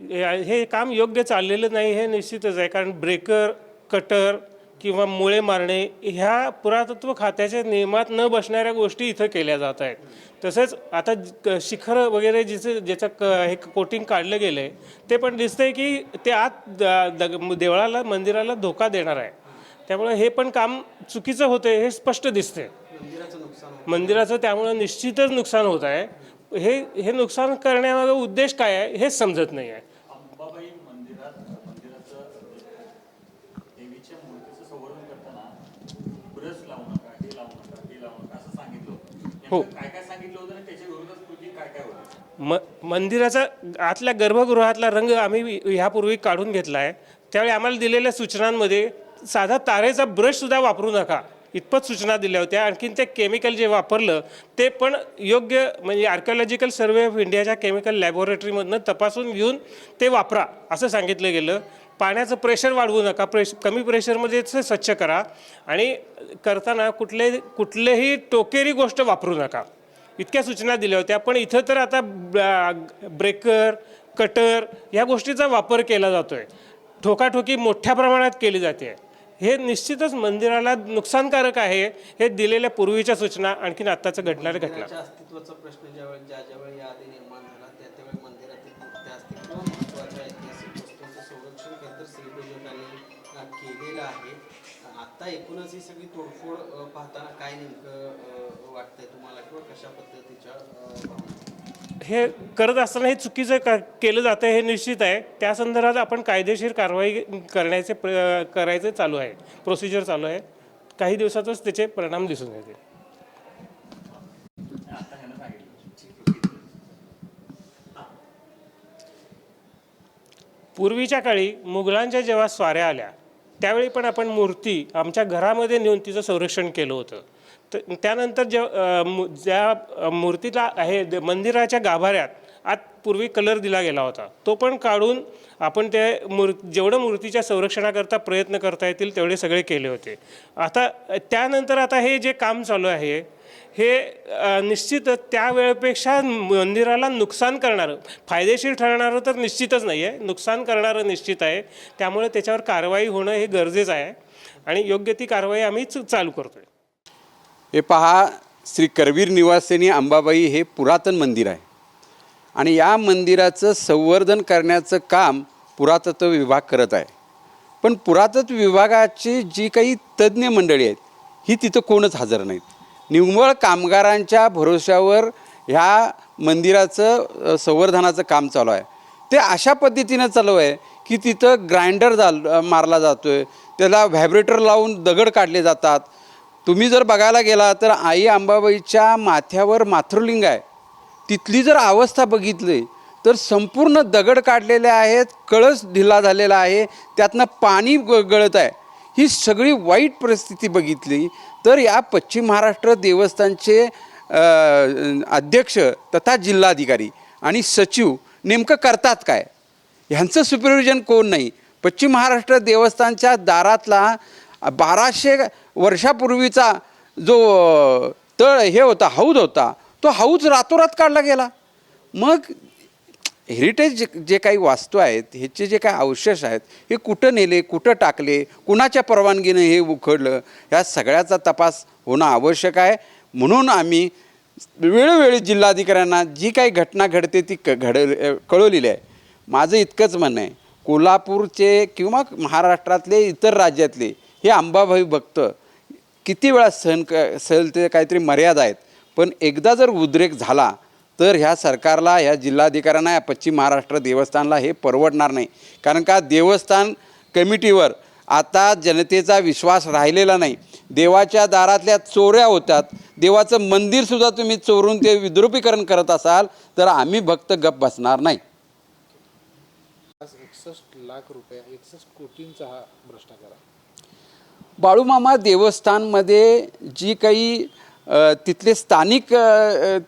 हे काम योग्य चाललेलं नाही हे निश्चितच आहे, कारण ब्रेकर, कटर किंवा मुळे मारणे ह्या पुरातत्व खात्याच्या नियमात न बसणाऱ्या गोष्टी इथं केल्या जात आहेत. तसंच आता शिखर वगैरे ज्याचं हे कोटिंग काढलं गेलं आहे ते पण दिसतंय की ते आत देवळाला मंदिराला धोका देणार आहे. त्यामुळे हे पण काम चुकीचं होतं हे स्पष्ट दिसते. मंदिराचं त्यामुळे निश्चितच नुकसान होत आहे. हे नुकसान करण्यामागे उद्देश काय आहे हेच समजत नाही आहे. अंबाबाई मंदिराचं देवीच्या मूर्तीचं संवर्धन करताना ब्रश लावू नका, हे लावू नका, हे लावू नका असं सांगितलं होतं. हो, काय काय सांगितलं होतं आणि त्याच्या विरोधात कृती काय काय होतं? मंदिराचा आतल्या गर्भगृहातला रंग आम्ही ह्यापूर्वी काढून घेतला आहे. त्यावेळी आम्हाला दिलेल्या सूचनांमध्ये साधा तारेचा ब्रशसुद्धा वापरू नका इतपत सूचना दिल्या होत्या. आणखीन ते केमिकल जे वापरलं ते पण योग्य म्हणजे आर्किओलॉजिकल सर्वे ऑफ इंडियाच्या केमिकल लॅबोरेटरीमधनं तपासून घेऊन ते वापरा असं सांगितलं गेलं. पाण्याचं प्रेशर वाढवू नका, कमी प्रेशरमध्येच स्वच्छ करा आणि करताना कुठलेही टोकेरी गोष्ट वापरू नका इतक्या सूचना दिल्या होत्या. पण इथं तर आता ब्रेकर, कटर या गोष्टीचा वापर केला जातो आहे. ठोकाठोकी मोठ्या प्रमाणात केली जाते. हे निश्चितच मंदिराला नुकसानकारक आहे. हे दिलेल्या पूर्वीच्या सूचना आणखीन आत्ताचं घडणाऱ्या घटना. अस्तित्वाचा प्रश्न ज्यावेळी याआधी निर्माण झाला त्यावेळी मंदिरातील मूर्त्या असतील किंवा महत्त्वाच्या ऐतिहासिक वस्तूंचं संरक्षण केंद्र श्रीपूजकांनी केलेलं आहे. आता एकूणच ही सगळी तोडफोड पाहताना काय नेमकं वाटतंय तुम्हाला किंवा कशा पद्धतीच्या हे करत असताना हे चुकीचं केलं जातं हे निश्चित आहे. त्या संदर्भात आपण कायदेशीर कारवाई करायचे चालू आहे, प्रोसिजर चालू आहे. काही दिवसातच त्याचे परिणाम दिसून येतील. पूर्वीच्या काळी मुघलांच्या जेव्हा स्वाऱ्या आल्या त्यावेळी पण आपण मूर्ती आमच्या घरामध्ये नेऊन तिचं संरक्षण केलं होतं. त्यानंतर ज्या मूर्तीला आहे मंदिराच्या गाभाऱ्यात आत पूर्वी कलर दिला गेला होता तो पण काढून आपण जेवढं मूर्तीच्या संरक्षणाकरता प्रयत्न करता येतील तेवढे सगळे केले होते. त्यानंतर आता हे जे काम चालू आहे हे निश्चितच त्यावेळेपेक्षा मंदिराला नुकसान करणारं, फायदेशीर ठरणारं तर निश्चितच नाही आहे, नुकसान करणारं निश्चित आहे. त्यामुळे त्याच्यावर कारवाई होणं हे गरजेचं आहे आणि योग्य ती कारवाई आम्ही चालू करतो आहे. हे पहा, श्री करवीर निवासिनी अंबाबाई हे पुरातन मंदिर आहे आणि या मंदिराचं संवर्धन करण्याचं काम पुरातत्व विभाग करत आहे. पण पुरातत्व विभागाची जी काही तज्ज्ञ मंडळी आहेत ही तिथं कोणच हजर नाहीत. निव्वळ कामगारांच्या भरोश्यावर ह्या मंदिराचं संवर्धनाचं काम चालू आहे. ते अशा पद्धतीनं चालू आहे की तिथं ग्राइंडर मारला जातो आहे, त्याला व्हायब्रेटर लावून दगड काढले जातात. तुम्ही जर बघायला गेला तर आई अंबाबाईच्या माथ्यावर मातृलिंग आहे, तिथली जर अवस्था बघितली तर संपूर्ण दगड काढलेले आहेत, कळस ढिला झालेला आहे, त्यातनं पाणी गळत आहे. ही सगळी वाईट परिस्थिती बघितली तर या पश्चिम महाराष्ट्र देवस्थानचे अध्यक्ष तथा जिल्हाधिकारी आणि सचिव नेमकं करतात काय? ह्यांचं सुपरविजन कोण नाही. पश्चिम महाराष्ट्र देवस्थानच्या दारातला 1200 वर्षापूर्वीचा जो तळ हे होता, हौद होता, तो हौद रातोरात काढला गेला. मग हेरिटेज जे काही वास्तू आहेत, ह्याचे जे काही अवशेष आहेत हे कुठं नेले, कुठं टाकले, कुणाच्या परवानगीने हे उखडलं, ह्या सगळ्याचा तपास होणं आवश्यक आहे. म्हणून आम्ही वेळोवेळी जिल्हाधिकाऱ्यांना जी काही घटना घडते ती कळवलेली आहे. माझं इतकंच म्हणणं आहे, कोल्हापूरचे किंवा महाराष्ट्रातले इतर राज्यातले हे अंबाबाई भक्त किती वेळा सहल ते काहीतरी मर्यादा आहेत. पण एकदा जर उद्रेक झाला तर ह्या सरकारला, ह्या जिल्हाधिकाऱ्यांना, या पश्चिम महाराष्ट्र देवस्थानला हे परवडणार नाही. कारण का देवस्थान कमिटीवर आता जनतेचा विश्वास राहिलेला नाही. देवाच्या दारातल्या चोऱ्या होतात, देवाचं मंदिरसुद्धा तुम्ही चोरून ते विद्रुपीकरण करत असाल तर आम्ही भक्त गप बसणार नाही. 61 लाख रुपये, 61 कोटींचा हा भ्रष्टाचार आहे. बाळूमामा देवस्थानमध्ये जी काही तिथले स्थानिक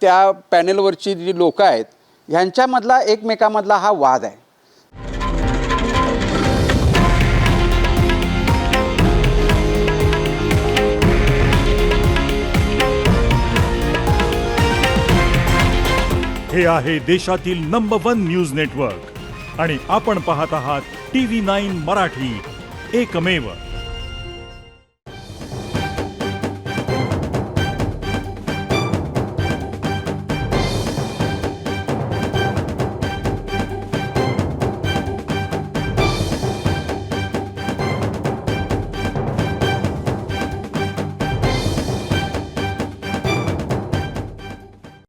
त्या पॅनेलवरची जी लोकं आहेत ह्यांच्यामधला एकमेकामधला हा वाद आहे. हे आहे देशातील नंबर 1 न्यूज नेटवर्क आणि आपण पाहत आहात TV9 मराठी, एकमेव